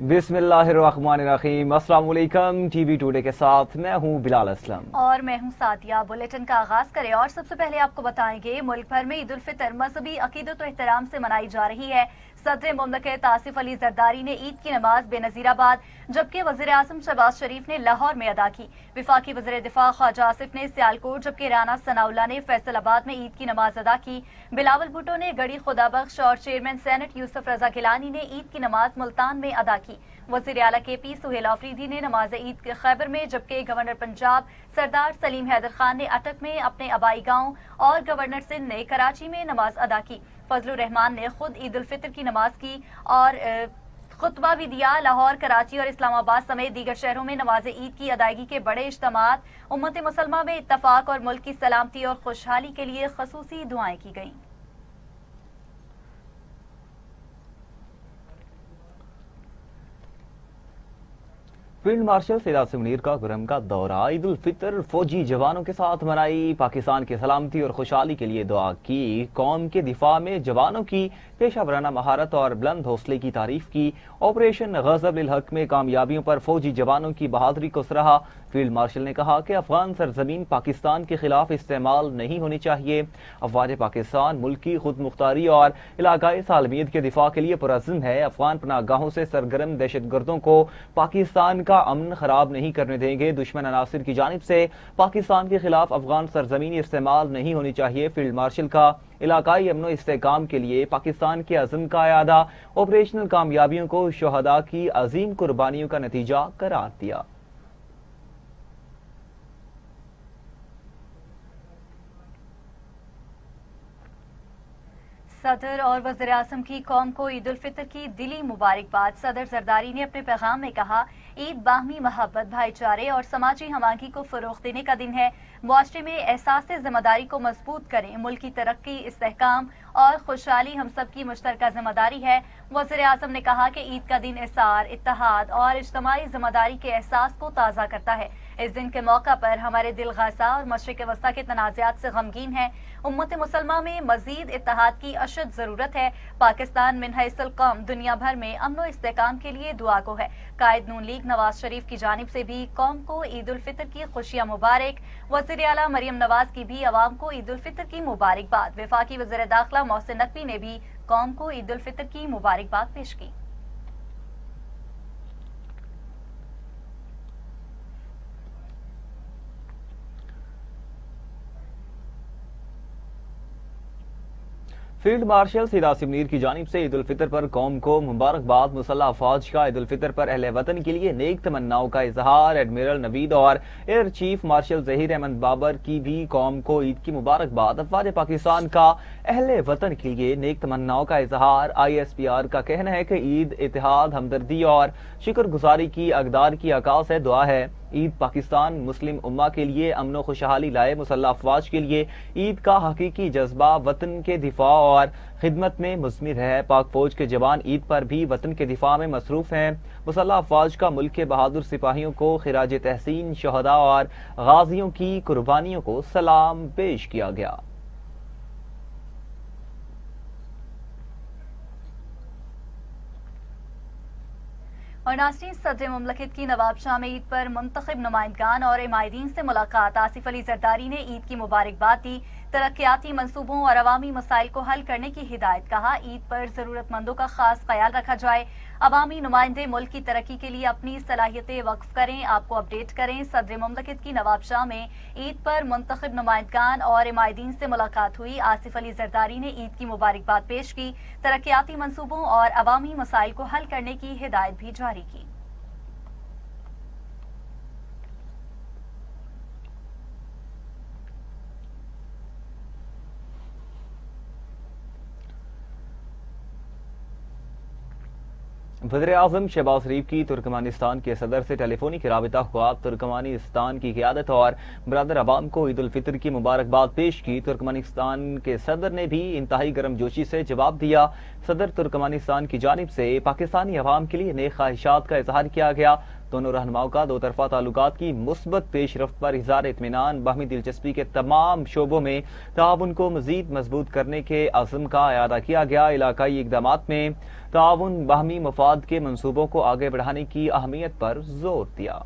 बिस्मिल्लाहिर्रहमानिर्रहीम। अस्सलाम वालेकुम। टीवी टुडे के साथ मैं हूं बिलाल असलम और मैं हूं सादिया। बुलेटिन का आगाज करें और सबसे पहले आपको बताएंगे मुल्क भर में ईद उल फितर मजहबी अकीदत और एहतराम से मनाई जा रही है। सदर मुमलकत आसिफ अली जरदारी ने ईद की नमाज बेनजीराबाद जबकि वज़ीर आज़म शहबाज शरीफ ने लाहौर में अदा की। वफाकी वज़ीर दिफा ख्वाजा आसिफ ने सियालकोट जबकि राना सनाउल्लाह ने फैसलाबाद में ईद की नमाज अदा की। बिलावल भुट्टो ने गढ़ी खुदाबख्श और चेयरमैन सेनेट यूसुफ रजा गिलानी ने ईद की नमाज मुल्तान में अदा की। वज़ीर आला के पी सुहेल आफरीदी ने नमाज ईद खैबर में जबकि गवर्नर पंजाब सरदार सलीम हैदर खान ने अटक में अपने आबाई गांव और गवर्नर सिंध ने कराची में नमाज अदा की। फजलुर रहमान ने खुद ईद उल फितर की नमाज की और खुतबा भी दिया। लाहौर, कराची और इस्लामाबाद समेत दीगर शहरों में नमाज ईद की अदायगी के बड़े इज्तिमात, उम्मत मुसलमा में इत्तफाक और मुल्क की सलामती और खुशहाली के लिए खसूसी दुआएं की गईं। फील्ड मार्शल सैयद आसिम मुनीर का गुरम का दौरा। ईद उल फितर फौजी जवानों के साथ मनाई। पाकिस्तान की सलामती और खुशहाली के लिए दुआ की। कौम के दिफा में जवानों की पेशा वराना महारत और बुलंद हौसले की तारीफ की। ऑपरेशन गज़ब लिल हक में कामयाबियों पर फौजी जवानों की बहादुरी को सराहा। फील्ड मार्शल ने कहा कि अफगान सरजमीन पाकिस्तान के खिलाफ इस्तेमाल नहीं होनी चाहिए। अफवाज पाकिस्तान मुल्क की खुद मुख्तारी और इलाकाई सालमियत के दिफा के लिए पुरज़्म है। अफगान पनाहगाहों से सरगर्म दहशतगर्दों को पाकिस्तान का अमन खराब नहीं करने देंगे। दुश्मन अनासिर की जानिब से पाकिस्तान के खिलाफ अफगान सरजमीन इस्तेमाल नहीं होनी चाहिए। फील्ड मार्शल का इलाकाई अमन इस्तेहकाम के लिए पाकिस्तान के अज़म का अयादा ऑपरेशनल कामयाबियों को शुहदा की अजीम कुर्बानियों का नतीजा करार दिया। सदर और वज़ीर आज़म की कौम को ईद उल फितर की दिली मुबारकबाद। सदर जरदारी ने अपने पैगाम में कहा, ईद बाहमी मोहब्बत, भाईचारे और समाजी हमागी को फरोग़ देने का दिन है। मुआशरे में एहसास ज़िम्मेदारी को मजबूत करें। मुल्क की तरक्की, इस्तेहकाम और खुशहाली हम सब की मुश्तरका ज़िम्मेदारी है। वज़ीर आज़म ने कहा कि ईद का दिन इसार, इत्तेहाद और इज्तिमाई ज़िम्मेदारी के एहसास को ताज़ा करता है। इस दिन के मौका पर हमारे दिल गाज़ा और मशरिक़ वस्ता के तनाज़ात से गमगीन है। उम्मत मुसलमा में मज़ीद इत्तेहाद की अशद ज़रूरत है। पाकिस्तान मिन हैसिल कौम दुनिया भर में अमन और इस्तेहकाम के लिए दुआ को है। कायद नून लीग नवाज शरीफ की जानिब से भी कौम को ईद उल फितर की खुशियाँ मुबारक। वज़ीर आला मरियम नवाज की भी अवाम को ईद उल फितर की मुबारकबाद। वफाकी वज़ीर दाखिला मोहसिन नकवी ने भी कौम को ईद उल फितर की मुबारकबाद पेश की। फील्ड मार्शल सैयद आसिम मुनीर की जानिब से ईद उल फितर पर कौम को मुबारकबाद। मुसल्लह अफवाज का ईद उल फितर पर अहले वतन के लिए नेक तमन्नाओं का इजहार। एडमिरल नवीद और air chief marshal Zaheer Ahmed Babar की भी कौम को ईद की मुबारकबाद। अफवाज पाकिस्तान का अहले वतन के लिए नेक तमन्नाओं का इजहार। ISPR का कहना है कि ईद इत्तेहाद, हमदर्दी और शुक्रगुजारी की अकदार की अकास है, दुआ है। ईद पाकिस्तान मुस्लिम उम्मा के लिए अमन व खुशहाली लाए। मुसल्लह अफवाज के लिए ईद का हकीकी जज्बा वतन के दिफा और खिदमत में मुज़मिर है। पाक फौज के जवान ईद पर भी वतन के दिफा में मसरूफ हैं। मुसल्लह अफवाज का मुल्क के बहादुर सिपाहियों को खिराज तहसीन, शहदा और गाजियों की कुर्बानियों को सलाम पेश किया गया। और नाज़रीन, सदर मुमलकत की नवाब शाह में ईद पर मुंतखब नुमाइंदगान और इमायदीन से मुलाकात। आसिफ अली जरदारी ने ईद की मुबारकबाद दी। तरक्याती मंसूबों और अवामी मसाइल को हल करने की हिदायत। कहा, ईद पर जरूरतमंदों का खास ख्याल रखा जाए। अवामी नुमाइंदे मुल्क की तरक्की के लिए अपनी सलाहियतें वक्फ करें, आपको अपडेट करें। सदर मुमलकत की नवाब शाह में ईद पर मुंतखब नुमाइंदगान और इमायदीन से मुलाकात हुई। आसिफ अली जरदारी ने ईद की मुबारकबाद पेश की। तरक्याती मंसूबों और अवामी मसाइल को हल करने की हिदायत भी जारी की। वज़ीर आज़म शहबाज शरीफ की तुर्कमानिस्तान के सदर से टेलीफोनिक राबिता हुआ। तुर्कमानिस्तान की क़यादत और बरादर अवाम को ईद उल फितर की मुबारकबाद पेश की। तुर्कमानिस्तान के सदर ने भी इंतहाई गर्मजोशी से जवाब दिया। सदर तुर्कमानिस्तान की जानिब से पाकिस्तानी अवाम के लिए नेक ख्वाहिशात का इजहार किया गया। دونوں رہنماؤں کا دو طرفہ تعلقات کی مثبت پیش رفت پر اظہار اطمینان، باہمی دلچسپی کے تمام شعبوں میں تعاون کو مزید مضبوط کرنے کے عزم کا اعادہ کیا گیا۔ علاقائی اقدامات میں تعاون، باہمی مفاد کے منصوبوں کو آگے بڑھانے کی اہمیت پر زور دیا۔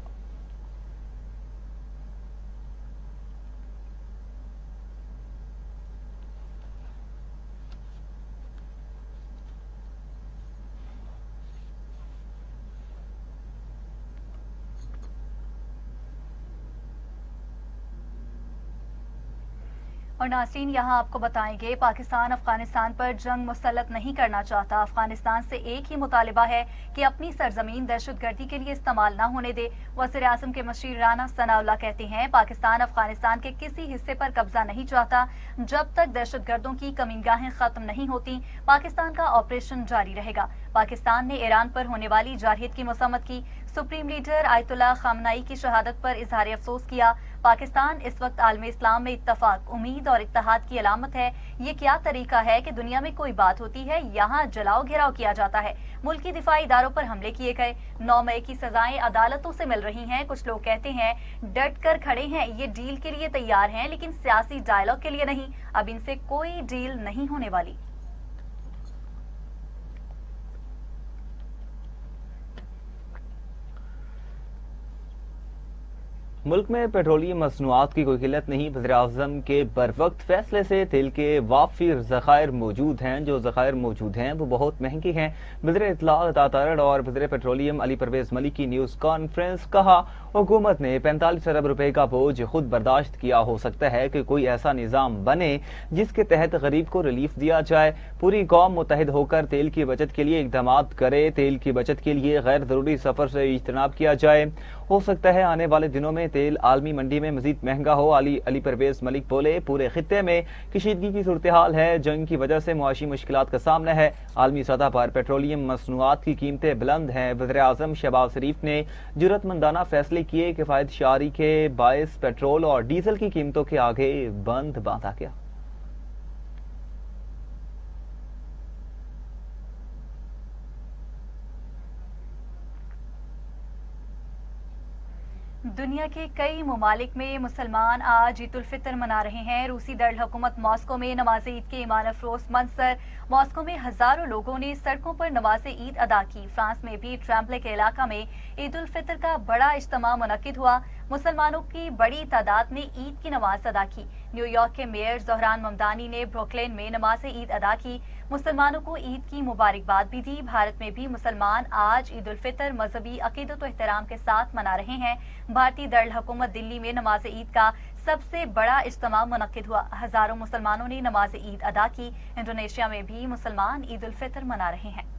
اور ناظرین، یہاں آپ کو بتائیں گے پاکستان افغانستان پر جنگ مسلط نہیں کرنا چاہتا۔ افغانستان سے ایک ہی مطالبہ ہے کہ اپنی سرزمین دہشت گردی کے لیے استعمال نہ ہونے دے۔ وزیر اعظم کے مشیر رانا ثناء اللہ کہتے ہیں پاکستان افغانستان کے کسی حصے پر قبضہ نہیں چاہتا۔ جب تک دہشت گردوں کی کمینگاہیں ختم نہیں ہوتی، پاکستان کا آپریشن جاری رہے گا۔ پاکستان نے ایران پر ہونے والی جارحیت کی مذمت کی۔ سپریم لیڈر آیت اللہ خامنائی کی شہادت پر اظہار افسوس کیا۔ پاکستان اس وقت عالم اسلام میں اتفاق، امید اور اتحاد کی علامت ہے۔ یہ کیا طریقہ ہے کہ دنیا میں کوئی بات ہوتی ہے، یہاں جلاؤ گھیراؤ کیا جاتا ہے، ملکی دفاعی اداروں پر حملے کیے گئے، 9 مئی کی سزائیں عدالتوں سے مل رہی ہیں۔ کچھ لوگ کہتے ہیں ڈٹ کر کھڑے ہیں، یہ ڈیل کے لیے تیار ہیں لیکن سیاسی ڈائلاگ کے لیے نہیں۔ اب ان سے کوئی ڈیل نہیں ہونے والی۔ ملک میں پیٹرولیم مصنوعات کی کوئی قلت نہیں۔ وزیراعظم کے بروقت فیصلے سے تیل کے وافر ذخائر موجود ہیں۔ جو ذخائر موجود ہیں وہ بہت مہنگے ہیں۔ وزیر اطلاعات عطا ترڑ اور وزیر پیٹرولیم علی پرویز ملک کی نیوز کانفرنس۔ کہا حکومت نے 45 ارب روپے کا بوجھ خود برداشت کیا۔ ہو سکتا ہے کہ کوئی ایسا نظام بنے جس کے تحت غریب کو ریلیف دیا جائے۔ پوری قوم متحد ہو کر تیل کی بچت کے لیے اقدامات کرے۔ تیل کی بچت کے لیے غیر ضروری سفر سے اجتناب کیا جائے۔ ہو سکتا ہے آنے والے دنوں میں تیل عالمی منڈی میں مزید مہنگا ہو۔ علی پرویز ملک بولے پورے خطے میں کشیدگی کی صورتحال ہے۔ جنگ کی وجہ سے معاشی مشکلات کا سامنا ہے۔ عالمی سطح پر پیٹرولیم مصنوعات کی قیمتیں بلند ہیں۔ وزیر اعظم شہباز شریف نے جرأت مندانہ فیصلے کیے۔ کفایت شعاری کے باعث پیٹرول اور ڈیزل کی قیمتوں کے آگے بند باندھا گیا۔ دنیا کے کئی ممالک میں مسلمان آج عید الفطر منا رہے ہیں۔ روسی دارالحکومت ماسکو میں نماز عید کے ایمان افروز منظر۔ ماسکو میں ہزاروں لوگوں نے سڑکوں پر نماز عید ادا کی۔ فرانس میں بھی ٹرامپلے کے علاقہ میں عید الفطر کا بڑا اجتماع منعقد ہوا۔ مسلمانوں کی بڑی تعداد نے عید کی نماز ادا کی۔ نیو یارک کے میئر زہران ممدانی نے بروکلین میں نماز عید ادا کی، مسلمانوں کو عید کی مبارکباد بھی دی۔ بھارت میں بھی مسلمان آج عید الفطر مذہبی عقیدت و احترام کے ساتھ منا رہے ہیں۔ بھارتی دارالحکومت دلی میں نماز عید کا سب سے بڑا اجتماع منعقد ہوا۔ ہزاروں مسلمانوں نے نماز عید ادا کی۔ انڈونیشیا میں بھی مسلمان عید الفطر منا رہے ہیں۔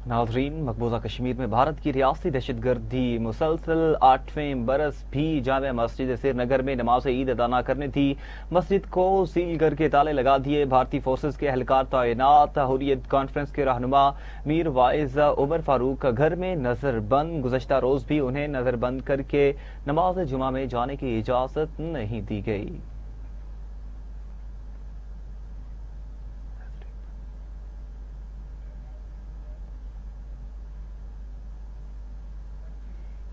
ناظرین، مقبوضہ کشمیر میں بھارت کی ریاستی دہشت گردی مسلسل 8ویں برس بھی جامع مسجد سری نگر میں نماز عید ادا نہ کرنے تھی۔ مسجد کو سیل کر کے تالے لگا دیے۔ بھارتی فورسز کے اہلکار تعینات۔ حریت کانفرنس کے رہنما میر واعظ عمر فاروق کا گھر میں نظر بند۔ گزشتہ روز بھی انہیں نظر بند کر کے نماز جمعہ میں جانے کی اجازت نہیں دی گئی۔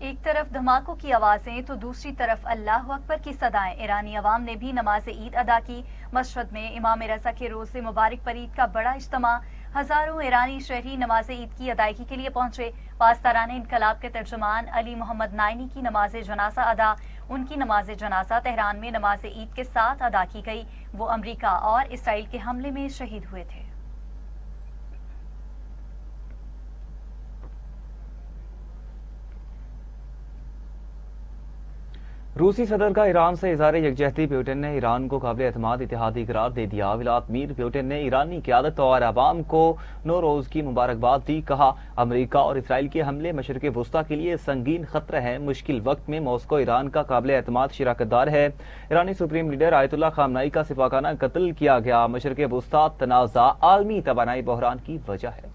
ایک طرف دھماکوں کی آوازیں تو دوسری طرف اللہ اکبر کی صدائیں۔ ایرانی عوام نے بھی نماز عید ادا کی۔ مشہد میں امام رضا کے روز مبارک پر عید کا بڑا اجتماع۔ ہزاروں ایرانی شہری نماز عید کی ادائیگی کے لیے پہنچے۔ پاسداران انقلاب کے ترجمان علی محمد نائنی کی نماز جنازہ ادا۔ ان کی نماز جنازہ تہران میں نماز عید کے ساتھ ادا کی گئی۔ وہ امریکہ اور اسرائیل کے حملے میں شہید ہوئے تھے۔ روسی صدر کا ایران سے اظہار یکجہتی۔ پیوٹن نے ایران کو قابل اعتماد اتحادی قرار دے دیا۔ ولادیمیر پیوٹن نے ایرانی قیادت اور عوام کو نوروز کی مبارکباد دی۔ کہا امریکہ اور اسرائیل کے حملے مشرق وسطی کے لیے سنگین خطرہ ہیں۔ مشکل وقت میں ماسکو ایران کا قابل اعتماد شراکت دار ہے۔ ایرانی سپریم لیڈر آیت اللہ خامنائی کا سفاکانہ قتل کیا گیا۔ مشرق وسطی تنازع عالمی توانائی بحران کی وجہ ہے۔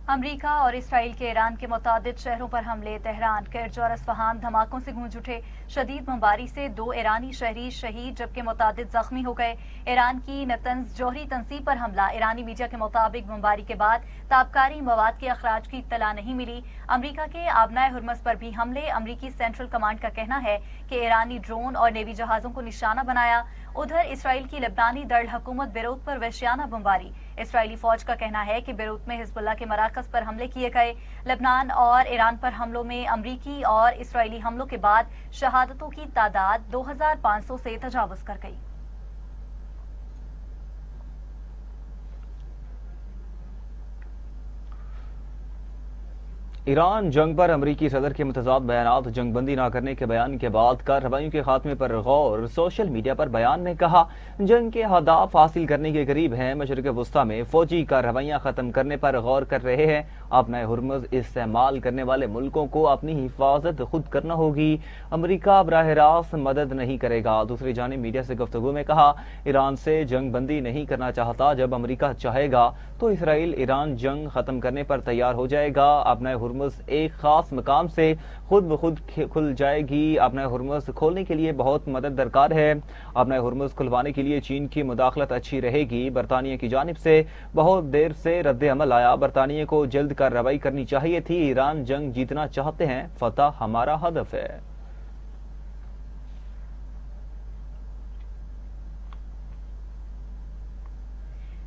अमरीका और इसराइल के ईरान के मुतादिद शहरों पर हमले, तेहरान, किर्ज और अस्फहान धमाकों से गूंज उठे। शदीद बमबारी से 2 ईरानी शहरी शहीद जबकि मुतादिद जख्मी हो गए। ईरान की नतंज जौहरी तंसीब पर हमला, ईरानी मीडिया के मुताबिक बमबारी के बाद ताबकारी मवाद के अखराज की इत्तला नहीं मिली। अमरीका के आबनाए हुर्मस पर भी हमले, अमरीकी सेंट्रल कमांड का कहना है कि ईरानी ड्रोन और नेवी जहाजों को निशाना बनाया। उधर इसराइल की लेबनानी दरअल हुकूमत बेरूत पर वहशियाना बमबारी, इसराइली फौज का कहना है कि बेरूत में हिजबुल्लाह के मराकज पर हमले किए गए। लेबनान और ईरान पर हमलों में अमरीकी और इसराइली हमलों के बाद शहादतों की तादाद 2500 से तजावुज कर गई। ईरान जंग पर अमरीकी सदर के मुतजाद बयानात, जंगबंदी न करने के बयान के बाद कार्रवाइयों के खात्मे पर गौर। सोशल मीडिया पर बयान में कहा, जंग के अहदाफ हासिल करने के करीब हैं। मशरिक वस्ता में फौजी कार्रवाइयां खत्म करने पर गौर कर रहे हैं। अपना हुर्मुज़ इस्तेमाल करने वाले मुल्कों को अपनी हिफाजत खुद करना होगी। अमरीका बराह रास्त मदद नहीं करेगा। दूसरी जानिब मीडिया से गुफ्तगू में कहा, ईरान से जंग बंदी नहीं करना चाहता। जब अमरीका चाहेगा तो इसराइल ईरान जंग खत्म करने पर तैयार हो जाएगा। अपना हुर्मुज़ एक खास मकाम से खुद ब खुद खुल जाएगी। अपना हुर्मुज़ खोलने के लिए बहुत मदद दरकार है। अपना हुर्मुज़ खुलवाने के लिए चीन की मुदाखलत अच्छी रहेगी। बरतानिया की जानिब से बहुत देर से रद्द अमल आया। बरतानिया को जल्द कार्रवाई करनी चाहिए थी। ईरान जंग जीतना चाहते हैं, फतह हमारा हदफ है।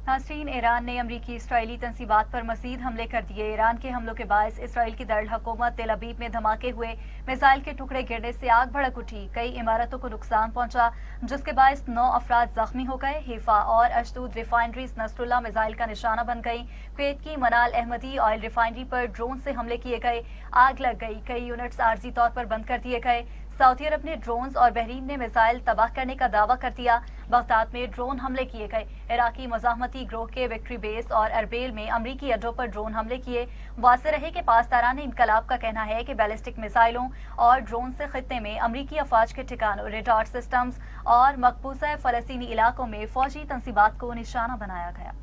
नाज़रीन, ईरान ने अमरीकी इसराइली तंसीबात पर मजीद हमले कर दिए। ईरान के हमलों के बायस इसराइल की दरअल हुकूमत तेल अबीब में धमाके हुए, मिसाइल के टुकड़े गिरने से आग भड़क उठी, कई इमारतों को नुकसान पहुंचा जिसके बायस 9 अफराद जख्मी हो गए। हिफा और अशदूद रिफाइनरीज नसरुल्लाह मिसाइल का निशाना बन गई। कुवैत की मनाल अहमदी ऑयल रिफाइनरी पर ड्रोन से हमले किए गए, आग लग गई, कई यूनिट्स आर्जी तौर पर बंद कर दिए गए। सऊदी अरब ने ड्रोन्स और बहरीन ने मिसाइल तबाह करने का दावा कर दिया। बगदाद में ड्रोन हमले किए गए। इराकी मज़ाहमती ग्रोह के विक्ट्री बेस और अरबेल में अमरीकी अड्डों पर ड्रोन हमले किए। वाज़ेह रहे कि पासदारान इनकलाब का कहना है कि बैलिस्टिक मिसाइलों और ड्रोन से खित्ते में अमरीकी अफवाज के ठिकानों, रेडार सिस्टम्स और मकबूजा फ़लस्तीनी इलाकों में फौजी तंसीबात को निशाना बनाया गया।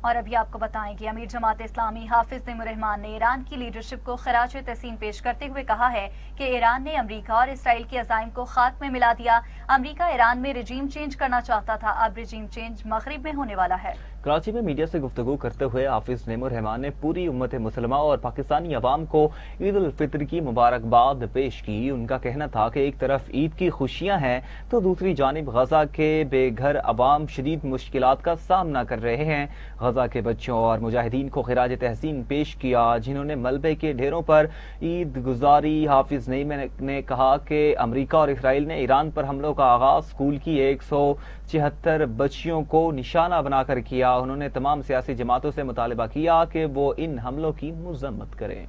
और अभी आपको बताएंगे, अमीर जमात इस्लामी हाफिज तैमूर रहमान ने ईरान की लीडरशिप को खराज तहसीन पेश करते हुए कहा है कि ईरान ने अमरीका और इसराइल के अज़ाइम को खात्मे में मिला दिया। अमरीका ईरान में रजीम चेंज करना चाहता था, अब रजीम चेंज मगरिब में होने वाला है। कराची में मीडिया से गुफ्तगू करते हुए हाफिज तैमूर रहमान ने पूरी उम्मत मुसलमा और पाकिस्तानी अवाम को ईद उल फितर की मुबारकबाद पेश की। उनका कहना था कि एक तरफ ईद की खुशियां हैं तो दूसरी जानिब गजा के बेघर अवाम शदीद मुश्किलात का सामना कर रहे हैं। गजा के बच्चों और मुजाहिदीन को खिराज तहसीन पेश किया जिन्होंने मलबे के ढेरों पर ईद गुजारी। हाफिज नईम ने कहा कि अमरीका और इसराइल ने ईरान पर हमलों का आगाज स्कूल की 176 बच्चियों को निशाना बनाकर किया। उन्होंने तमाम सियासी जमातों से मुतालबा किया कि वो इन हमलों की मजम्मत करें।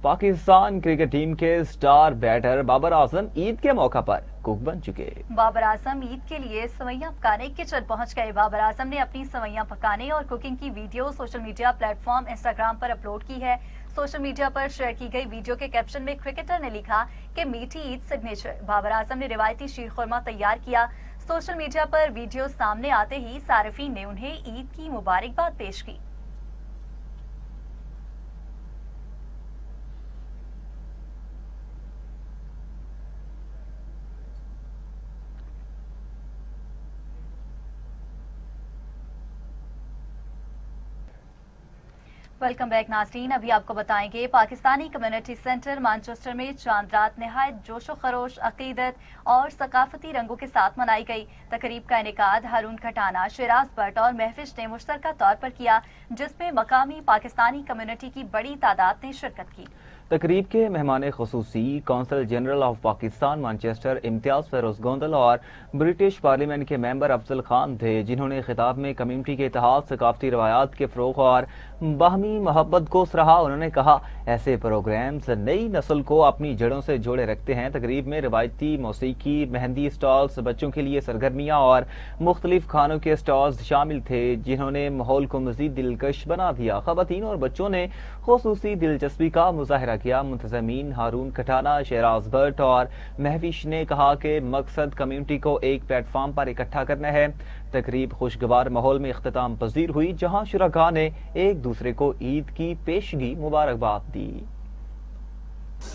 पाकिस्तान क्रिकेट टीम के स्टार बैटर बाबर आजम ईद के मौका पर कुक बन चुके। बाबर आजम ईद के लिए सवैयां पकाने किचन पहुंच गए। बाबर आजम ने अपनी सवैयां पकाने और कुकिंग की video social media platform Instagram पर अपलोड की है। सोशल मीडिया पर शेयर की गई वीडियो के कैप्शन में क्रिकेटर ने लिखा कि मीठी ईद सिग्नेचर। बाबर आजम ने रिवायती शीर खुरमा तैयार किया। सोशल मीडिया पर वीडियो सामने आते ही सारिफीन ने उन्हें ईद की मुबारकबाद पेश की। वेलकम बैक नाज़रीन, अभी आपको बताएंगे पाकिस्तानी कम्युनिटी सेंटर मैनचेस्टर में चांद रात नहायत जोशो खरोश, अकीदत और सकाफती रंगों के साथ मनाई गई। तकरीब का इनेकाद हारून खटाना, शिराज भट्ट और महफिज ने मुश्तरका तौर पर किया जिसमें मकामी पाकिस्तानी कम्युनिटी की बड़ी तादाद ने शिरकत की। तकरीब के मेहमान खसूसी consul general of Pakistan Manchester Imtiaz Feroz Gondal और ब्रिटिश पार्लियामेंट के मेंबर अफजल खान थे, जिन्होंने खिताब में कम्युनिटी के इत्तेहाद, सकाफती रवायात के फ़रोग़ और बाहमी मोहब्बत को सराहा। उन्होंने कहा, ऐसे प्रोग्राम्स नई नस्ल को अपनी जड़ों से जोड़े रखते हैं। तकरीब में रिवायती मौसीकी, मेहंदी स्टॉल्स, बच्चों के लिए सरगर्मियाँ और मुख्तलिफ खानों के स्टॉल्स शामिल थे, जिन्होंने माहौल को मज़ीद दिलकश बना दिया। ख़वातीन और बच्चों ने खुसूसी दिलचस्पी का मुजाहरा किया। मुंतज़मीन हारून खटाना, शहराज भट्ट और महविश ने कहा कि मकसद कम्युनिटी को एक प्लेटफार्म पर इकट्ठा करना है। तकरीब खुशगवार माहौल में इख्तिताम पजीर हुई, जहां शुरका ने एक दूसरे को ईद की पेशगी मुबारकबाद दी।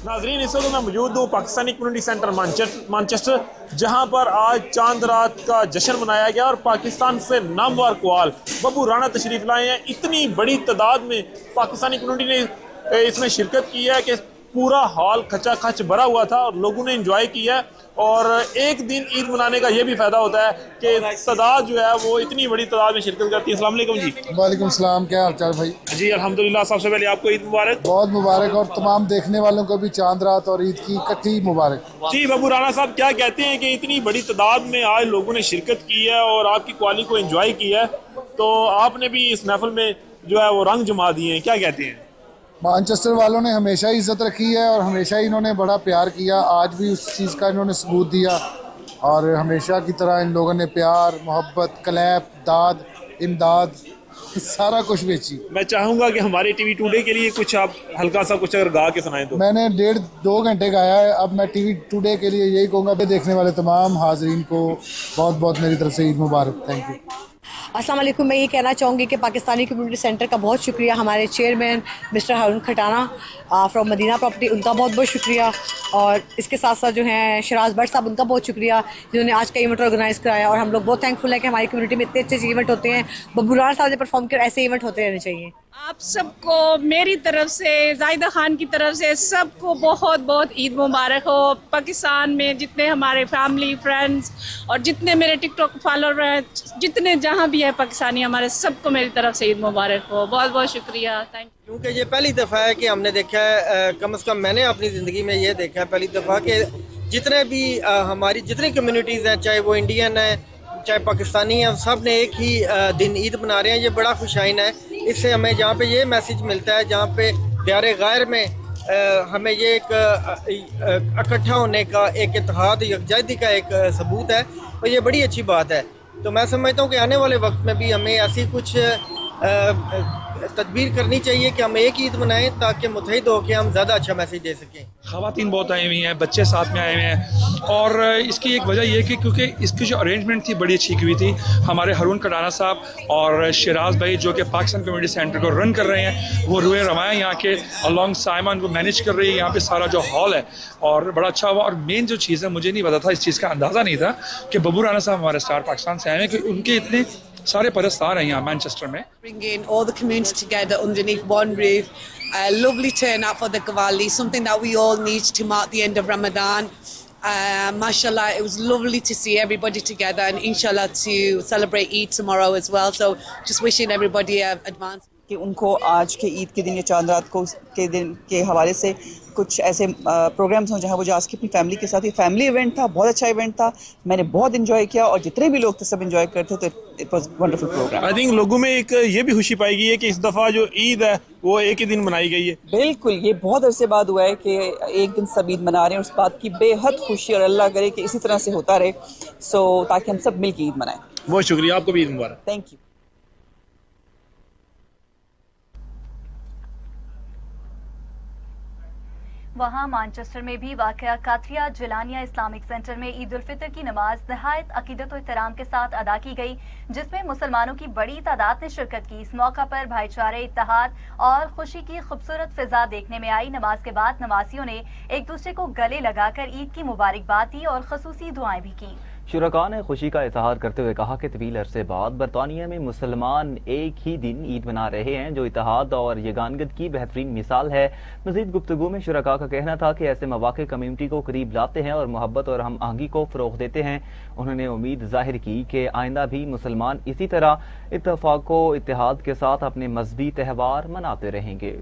नाजरीन, इस वक्त मैं मौजूद हूँ पाकिस्तानी कम्युनिटी सेंटर मैनचेस्टर, जहाँ पर आज चांद रात का जश्न मनाया गया और पाकिस्तान से नामवर कव्वाल बब्बू राणा तशरीफ लाए हैं। इतनी बड़ी तादाद में पाकिस्तानी कम्युनिटी ने इसमें शिरकत की है कि पूरा हॉल खचा खच भरा हुआ था और लोगों ने एंजॉय किया। और एक दिन ईद मनाने का ये भी फ़ायदा होता है कि तादाद जो है वो इतनी बड़ी तादाद में शिरकत करती है। अस्सलाम वालेकुम जी। वालेकुम सलाम, क्या हाल चाल भाई? जी अल्हम्दुलिल्लाह, सबसे पहले आपको ईद मुबारक। बहुत मुबारक, और तमाम देखने वालों को भी चांद रात और ईद की इकट्ठी मुबारक। जी बब्बू राणा साहब, क्या कहते हैं कि इतनी बड़ी तादाद में आज लोगों ने शिरकत की है और आपकी क्वालिटी को एंजॉय किया है, तो आपने भी इस महफिल में जो है वो रंग जमा दिए हैं, क्या कहते हैं? मैनचेस्टर वालों ने हमेशा ही इज्जत रखी है और हमेशा ही इन्होंने बड़ा प्यार किया। आज भी उस चीज़ का इन्होंने सबूत दिया और हमेशा की तरह इन लोगों ने प्यार, मोहब्बत, कलैप, दाद, इमदाद सारा कुछ बेची। मैं चाहूँगा कि हमारे टीवी टुडे के लिए कुछ आप हल्का सा कुछ अगर गा के सुनाएं तो। मैंने 1.5-2 घंटे गाया है। अब मैं टीवी टुडे के लिए यही कहूँगा कि देखने वाले तमाम हाजरीन को बहुत बहुत मेरी तरफ से ईद मुबारक। Thank you. अस्सलाम वालेकुम। मैं ये कहना चाहूँगी कि पाकिस्तानी कम्युनिटी सेंटर का बहुत शुक्रिया, हमारे chairman mister Haroon Khatana from Madina property, उनका बहुत बहुत शुक्रिया। और इसके साथ साथ जो हैं शहराज भट्ट साहब, उनका बहुत शुक्रिया जिन्होंने आज का इवेंट ऑर्गेनाइज़ कराया। और हम लोग बहुत थैंकफुल है कि हमारी कम्युनिटी में इतने अच्छे इवेंट होते हैं। बब्बू राणा साहब ने परफॉर्म किया, ऐसे इवेंट होते रहने चाहिए। आप सबको मेरी तरफ से, जाहिदा खान की तरफ से सबको बहुत बहुत ईद मुबारक हो। पाकिस्तान में जितने हमारे फैमिली फ्रेंड्स और जितने मेरे टिकटॉक फॉलोअर हैं, जितने जहाँ भी है पाकिस्तानी, हमारे सबको मेरी तरफ से ईद मुबारक हो। बहुत बहुत शुक्रिया, थैंक यू। क्योंकि ये पहली दफ़ा है कि हमने देखा है, कम से कम मैंने अपनी ज़िंदगी में ये देखा है पहली दफ़ा कि जितने भी हमारी जितनी कम्युनिटीज़ हैं, चाहे वो इंडियन है चाहे पाकिस्तानी हैं, सब ने एक ही दिन ईद मना रहे हैं। ये बड़ा खुशाइन है। इससे हमें जहाँ पे ये मैसेज मिलता है, जहाँ पे प्यारे गैर में हमें ये एक इकट्ठा होने का, एक इत्तेहाद, यकजहती का एक सबूत है, और ये बड़ी अच्छी बात है। तो मैं समझता हूँ कि आने वाले वक्त में भी हमें ऐसी कुछ तदबीर करनी चाहिए कि हम एक ईद मनाएं ताकि मुत्तहिद होकर हम ज़्यादा अच्छा मैसेज दे सकें। ख़वातीन बहुत आई हुई हैं, बच्चे साथ में आए हुए हैं, और इसकी एक वजह ये कि क्योंकि इसकी जो अरेंजमेंट थी बड़ी अच्छी की हुई थी। हमारे हारून खटाना साहब और शहराज भाई जो कि पाकिस्तान कम्युनिटी सेंटर को रन कर रहे हैं, वो रुए रवाया यहाँ के अलॉन्ग साइमन को मैनेज कर रही है। यहाँ पे सारा जो हॉल है और बड़ा अच्छा हुआ। और मेन जो चीज़ है, मुझे नहीं पता था, इस चीज़ का अंदाज़ा नहीं था कि बब्बू राणा साहब हमारे स्टार पाकिस्तान से आए हैं, कि उनके इतने सारे परस्तार हैं यहाँ मैनचेस्टर में। Bringing all the community together underneath one roof, a lovely turnout for the Qawwali, something that we all need to mark the end of Ramadan. Mashallah, it was lovely to see everybody together, and inshallah to celebrate Eid tomorrow as well. So just wishing everybody advance. कि उनको आज के ईद के दिन या चांद रात को के दिन के हवाले से कुछ ऐसे प्रोग्राम्स हों जहाँ वो जा सके अपनी फैमिली के साथ। ये फैमिली इवेंट था, बहुत अच्छा इवेंट था, मैंने बहुत इन्जॉय किया और जितने भी लोग थे सब इन्जॉय करते, तो it was wonderful program. I think लोगों में एक ये भी खुशी पाई गई है कि इस दफ़ा जो ईद है वो एक ही दिन मनाई गई है। बिल्कुल, ये बहुत अरसे बाद हुआ है कि एक दिन सब ईद मना रहे हैं, उस बात की बेहद खुशी, और अल्लाह करे कि इसी तरह से होता रहे, सो ताकि हम सब मिल के ईद मनाएं। बहुत शुक्रिया, आपको भी ईद मुबारक। Thank you. वहाँ मैनचेस्टर में भी वाक़या काथरिया जिलानिया इस्लामिक सेंटर में ईद उल फितर की नमाज नहायत अकीदत और एहतराम के साथ अदा की गई, जिसमें मुसलमानों की बड़ी तादाद ने शिरकत की। इस मौका पर भाईचारे, इत्तेहाद और खुशी की खूबसूरत फिजा देखने में आई। नमाज के बाद नमाजियों ने एक दूसरे को गले लगाकर ईद की मुबारकबाद दी और खसूसी दुआएं भी की। शुरका ने खुशी का इजहार करते हुए कहा कि तवील अरसे बाद बरतानिया में मुसलमान एक ही दिन ईद मना रहे हैं, जो इत्तेहाद और यगानगत की बेहतरीन मिसाल है। मजीद गुफ्तगू में शुरका का कहना था कि ऐसे मौके कम्युनिटी को करीब लाते हैं और मोहब्बत और हम आहंगी को फ़रोग़ देते हैं। उन्होंने उम्मीद जाहिर की कि आइंदा भी मुसलमान इसी तरह इत्तेफाक व इत्तेहाद के साथ अपने मजहबी त्यौहार मनाते रहेंगे।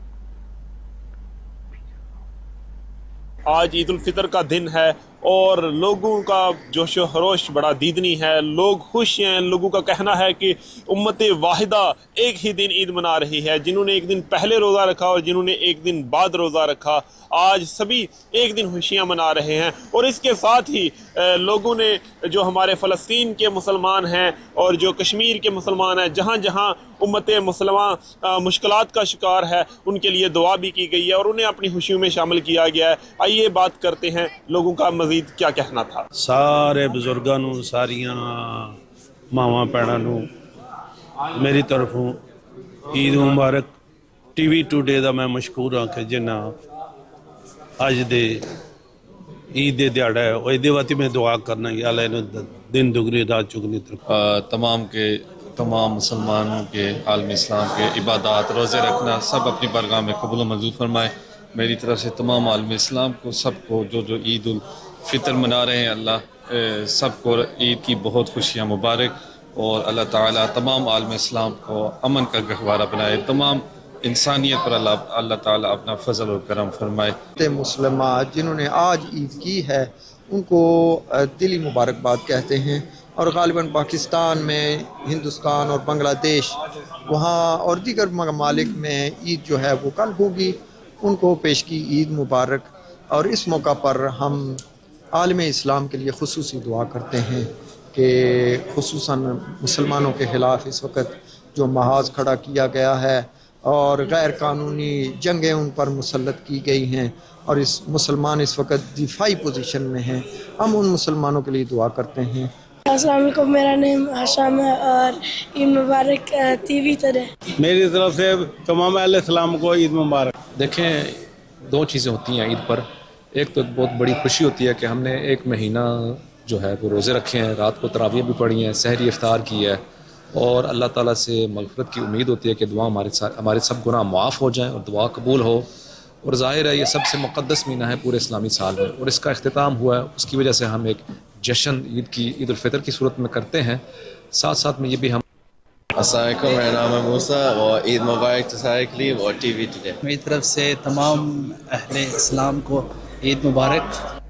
آج عید الفطر کا دن ہے اور لوگوں کا جوش و خروش بڑا دیدنی ہے، لوگ خوش ہیں۔ لوگوں کا کہنا ہے کہ امت واحدہ ایک ہی دن عید منا رہی ہے، جنہوں نے ایک دن پہلے روزہ رکھا اور جنہوں نے ایک دن بعد روزہ رکھا، آج سبھی ایک دن خوشیاں منا رہے ہیں۔ اور اس کے ساتھ ہی لوگوں نے جو ہمارے فلسطین کے مسلمان ہیں اور جو کشمیر کے مسلمان ہیں، جہاں جہاں امت مسلمان مشکلات کا شکار ہے، ان کے لیے دعا بھی کی گئی ہے اور انہیں اپنی خوشیوں میں شامل کیا گیا ہے۔ آئیے بات کرتے ہیں لوگوں کا مزید کیا کہنا تھا۔ سارے بزرگاں نو، ساریاں ماواں بھੈਣਾਂ نو میری طرفوں عید مبارک۔ ٹی وی ٹوڈے دا میں مشکور ہاں کہ جنہ اج دے عید دے دیہڑا ہے وہ دے واسطے میں دعا کرنا کہ اللہ نے دن دگنی رات چگنی تمام مسلمانوں کے عالم اسلام کے عبادات، روزے رکھنا سب اپنی بارگاہ میں قبول و منظور فرمائے۔ میری طرف سے تمام عالم اسلام کو، سب کو جو عید الفطر منا رہے ہیں، اللہ سب کو عید کی بہت خوشیاں مبارک، اور اللہ تعالیٰ تمام عالم اسلام کو امن کا گہوارہ بنائے، تمام انسانیت پر اللہ تعالیٰ اپنا فضل و کرم فرمائے۔ مسلمات جنہوں نے آج عید کی ہے ان کو دلی مبارکباد کہتے ہیں، اور غالباً پاکستان میں، ہندوستان اور بنگلہ دیش وہاں اور دیگر ممالک میں عید جو ہے وہ کل ہوگی، ان کو پیش کی عید مبارک۔ اور اس موقع پر ہم عالم اسلام کے لیے خصوصی دعا کرتے ہیں کہ خصوصاً مسلمانوں کے خلاف اس وقت جو محاذ کھڑا کیا گیا ہے اور غیر قانونی جنگیں ان پر مسلط کی گئی ہیں، اور مسلمان اس وقت دفاعی پوزیشن میں ہیں، ہم ان مسلمانوں کے لیے دعا کرتے ہیں۔ السلام علیکم، میرا نام آشام ہے اور عید مبارک ٹی وی طرح۔ میری طرف سے تمام اہل اسلام کو عید مبارک۔ دیکھیں، دو چیزیں ہوتی ہیں عید پر، ایک تو بہت بڑی خوشی ہوتی ہے کہ ہم نے ایک مہینہ جو ہے وہ روزے رکھے ہیں، رات کو تراویح بھی پڑھی ہیں، سحری افطار کی ہے، اور اللہ تعالیٰ سے مغفرت کی امید ہوتی ہے کہ دعا ہمارے سب گناہ معاف ہو جائیں اور دعا قبول ہو۔ اور ظاہر ہے یہ سب سے مقدس مہینہ ہے پورے اسلامی سال میں، اور اس کا اختتام ہوا ہے، اس کی وجہ سے ہم ایک جشن عید الفطر کی صورت میں کرتے ہیں، ساتھ ساتھ میں یہ بھی ہم۔ السلام علیکم، میرا نام ہے موسیٰ، اور عید مبارک تو سارے کے لیے، اور ٹی وی ٹوڈے۔ میری طرف سے تمام اہل اسلام کو عید مبارک۔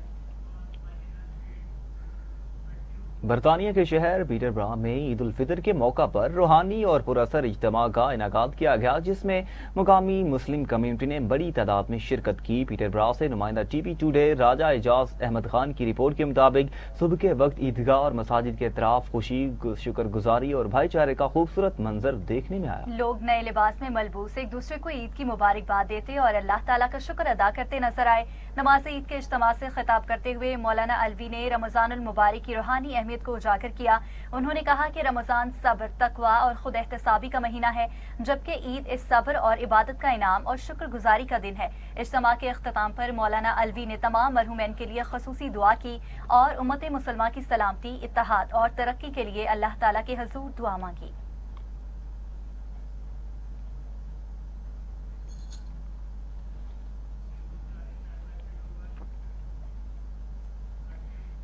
برطانیہ کے شہر پیٹربرا میں عید الفطر کے موقع پر روحانی اور پراثر اجتماع کا انعقاد کیا گیا، جس میں مقامی مسلم کمیونٹی نے بڑی تعداد میں شرکت کی۔ پیٹربرا سے نمائندہ ٹی وی ٹوڈے راجہ اعجاز احمد خان کی رپورٹ کے مطابق صبح کے وقت عیدگاہ اور مساجد کے اطراف خوشی، شکر گزاری اور بھائی چارے کا خوبصورت منظر دیکھنے میں آیا۔ لوگ نئے لباس میں ملبوس ایک دوسرے کو عید کی مبارکباد دیتے اور اللہ تعالیٰ کا شکر ادا کرتے نظر آئے۔ نماز عید کے اجتماع سے خطاب کرتے ہوئے مولانا الوی نے رمضان المبارک کی روحانی اہمیت کو اجاگر کیا۔ انہوں نے کہا کہ رمضان صبر، تقویٰ اور خود احتسابی کا مہینہ ہے، جبکہ عید اس صبر اور عبادت کا انعام اور شکر گزاری کا دن ہے۔ اجتماع کے اختتام پر مولانا الوی نے تمام مرحومین کے لیے خصوصی دعا کی اور امت مسلمہ کی سلامتی، اتحاد اور ترقی کے لیے اللہ تعالیٰ کے حضور دعا مانگی۔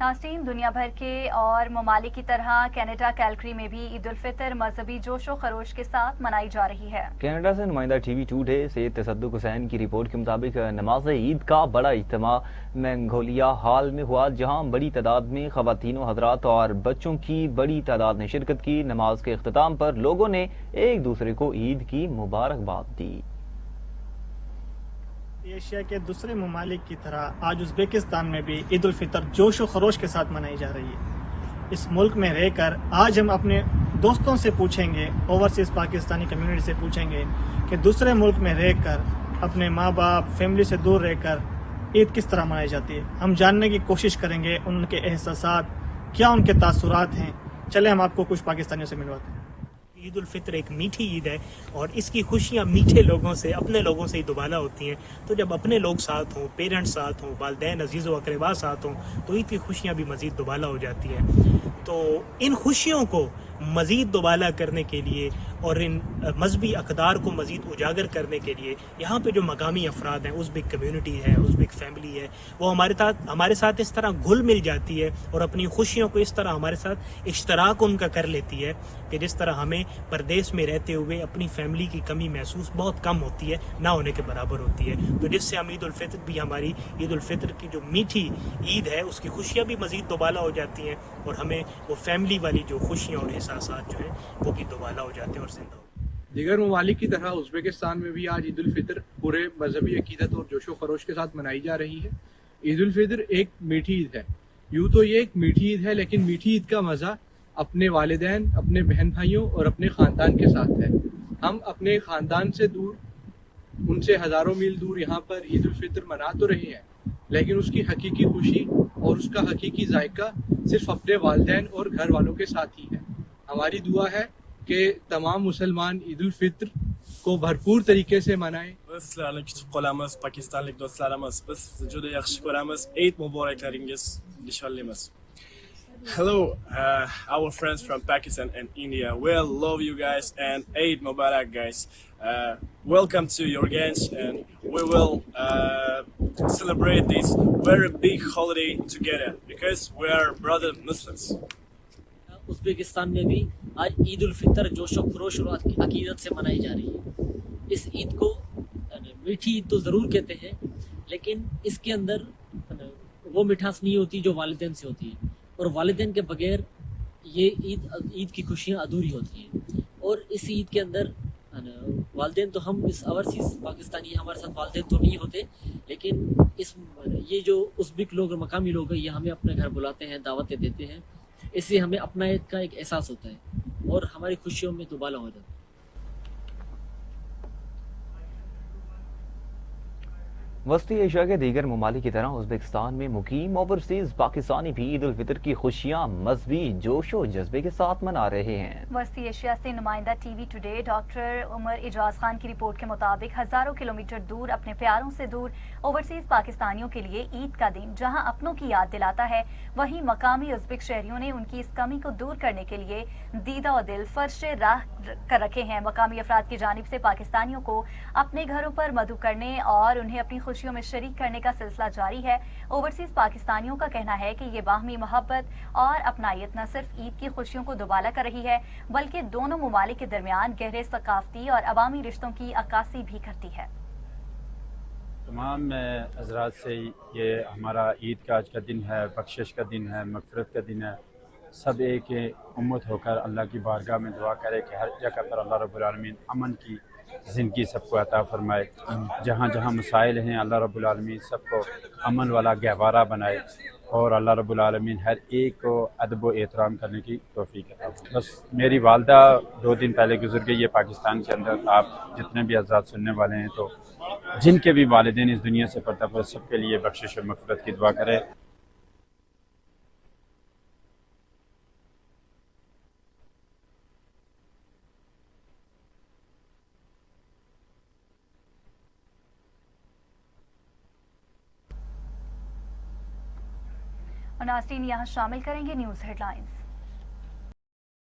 ناظرین، دنیا بھر کے اور ممالک کی طرح کینیڈا کیلگری میں بھی عید الفطر مذہبی جوش و خروش کے ساتھ منائی جا رہی ہے۔ کینیڈا سے نمائندہ ٹی وی ٹوڈے سے تصدق حسین کی رپورٹ کے مطابق نماز عید کا بڑا اجتماع مینگولیا ہال میں ہوا، جہاں بڑی تعداد میں خواتین و حضرات اور بچوں کی بڑی تعداد نے شرکت کی۔ نماز کے اختتام پر لوگوں نے ایک دوسرے کو عید کی مبارکباد دی۔ ایشیا کے دوسرے ممالک کی طرح آج ازبیکستان میں بھی عید الفطر جوش و خروش کے ساتھ منائی جا رہی ہے۔ اس ملک میں رہ کر آج ہم اپنے دوستوں سے پوچھیں گے، اوورسیز پاکستانی کمیونٹی سے پوچھیں گے کہ دوسرے ملک میں رہ کر اپنے ماں باپ، فیملی سے دور رہ کر عید کس طرح منائی جاتی ہے۔ ہم جاننے کی کوشش کریں گے ان کے احساسات کیا، ان کے تاثرات ہیں۔ چلیں ہم آپ کو کچھ پاکستانیوں سے ملواتے ہیں۔ عید الفطر ایک میٹھی عید ہے اور اس کی خوشیاں میٹھے لوگوں سے، اپنے لوگوں سے ہی دوبالا ہوتی ہیں۔ تو جب اپنے لوگ ساتھ ہوں، پیرنٹس ساتھ ہوں، والدین عزیز و اقربا ساتھ ہوں، تو عید کی خوشیاں بھی مزید دوبالا ہو جاتی ہیں۔ تو ان خوشیوں کو مزید دوبالا کرنے کے لیے اور ان مذہبی اقدار کو مزید اجاگر کرنے کے لیے یہاں پہ جو مقامی افراد ہیں، ازبک کمیونٹی ہے، ازبک فیملی ہے، وہ ہمارے ساتھ اس طرح گھل مل جاتی ہے اور اپنی خوشیوں کو اس طرح ہمارے ساتھ اشتراک ان کا کر لیتی ہے کہ جس طرح ہمیں پردیس میں رہتے ہوئے اپنی فیملی کی کمی محسوس بہت کم ہوتی ہے، نہ ہونے کے برابر ہوتی ہے. تو جس سے ہم عید الفطر بھی، ہماری عید الفطر کی جو میٹھی عید ہے اس کی خوشیاں بھی مزید دوبالا ہو جاتی ہیں اور ہمیں وہ فیملی والی جو خوشیاں اور احساسات جو ہیں وہ بھی دوبالا ہو جاتے ہیں اور زندہ ہو. دیگر ممالک کی طرح ازبکستان میں بھی آج عید الفطر پورے مذہبی عقیدت اور جوش و خروش کے ساتھ منائی جا رہی ہے. عید الفطر ایک میٹھی عید ہے. یوں تو یہ ایک میٹھی عید ہے، لیکن میٹھی عید کا مزہ اپنے والدین، اپنے بہن بھائیوں اور اپنے خاندان کے ساتھ ہے. ہم اپنے خاندان سے دور، ان سے ہزاروں میل دور یہاں پر عید الفطر منا تو رہے ہیں، لیکن اس کی حقیقی خوشی اور اس کا حقیقی ذائقہ صرف اپنے والدین اور گھر والوں کے ساتھ ہی ہے. ہماری دعا ہے کہ تمام مسلمان عید الفطر کو bharpur طریقے سے منائیں. Sizlerle küçük qolamiz, Pakistanlik dostlarimiz, biz sizni juda yaxshi ko'ramiz. Eid muboraklaringiz nishonlaymiz. Hello, our friends from Pakistan and India. We love you guys and Eid Mubarak, guys. Welcome to Yorganj, and we will celebrate this very big holiday together because we are brother Muslims. Uzbekistan میں بھی آج عید الفطر جوش و خروش اور عقیدت سے منائی جا رہی ہے. اس عید کو میٹھی عید تو ضرور کہتے ہیں، لیکن اس کے اندر وہ مٹھاس نہیں ہوتی جو والدین سے ہوتی ہے، اور والدین کے بغیر یہ عید کی خوشیاں ادھوری ہوتی ہیں. اور اس عید کے اندر والدین تو ہم اس اوورسیز پاکستانی ہمارے ساتھ والدین تو نہیں ہوتے، لیکن یہ جو ازبک لوگ اور مقامی لوگ ہیں یہ ہمیں اپنے گھر بلاتے ہیں، دعوتیں دیتے ہیں. اس سے ہمیں اپنا عید کا ایک احساس ہوتا ہے اور ہماری خوشیوں میں دوبالا ہو جاتا ہے. وسطی ایشیا کے دیگر ممالک کی طرح ازبکستان میں مقیم اوورسیز پاکستانی بھی عید الفطر کی خوشیاں مذہبی جوش و جذبے کے ساتھ منا رہے ہیں. وسطی ایشیا سے نمائندہ ٹی وی ٹوڈے ڈاکٹر عمر اجاز خان کی رپورٹ کے مطابق ہزاروں کلومیٹر دور اپنے پیاروں سے دور اوورسیز پاکستانیوں کے لیے عید کا دن جہاں اپنوں کی یاد دلاتا ہے، وہیں مقامی ازبک شہریوں نے ان کی اس کمی کو دور کرنے کے لیے دیدہ و دل فرش راہ کر رکھے ہیں. مقامی افراد کی جانب سے پاکستانیوں کو اپنے گھروں پر مدعو کرنے اور انہیں اپنی خوشیوں میں شریک کرنے کا سلسلہ جاری ہے. اوورسیز پاکستانیوں کا کہنا ہے کہ یہ باہمی محبت اور اپنائیت نہ صرف عید کی خوشیوں کو دوبالا کر رہی ہے بلکہ دونوں ممالک کے درمیان گہرے ثقافتی اور عوامی رشتوں کی عکاسی بھی کرتی ہے. تمام حضرات سے یہ ہمارا عید کا آج کا دن ہے، بخشش کا دن ہے، مغفرت کا دن ہے. سب ایک امت ہو کر اللہ کی بارگاہ میں دعا کرے کہ ہر جگہ پر اللہ رب العالمین امن کی زندگی سب کو عطا فرمائے. جہاں جہاں مسائل ہیں اللہ رب العالمین سب کو امن والا گہوارہ بنائے اور اللہ رب العالمین ہر ایک کو ادب و احترام کرنے کی توفیق عطا فرمائے. بس میری والدہ 2 دن پہلے گزر گئی ہے پاکستان کے اندر. آپ جتنے بھی حضرات سننے والے ہیں تو جن کے بھی والدین اس دنیا سے پردہ پر، سب کے لیے بخشش و مغفرت کی دعا کرے. اور ناظرین یہاں شامل کریں گے نیوز ہیڈ لائنز.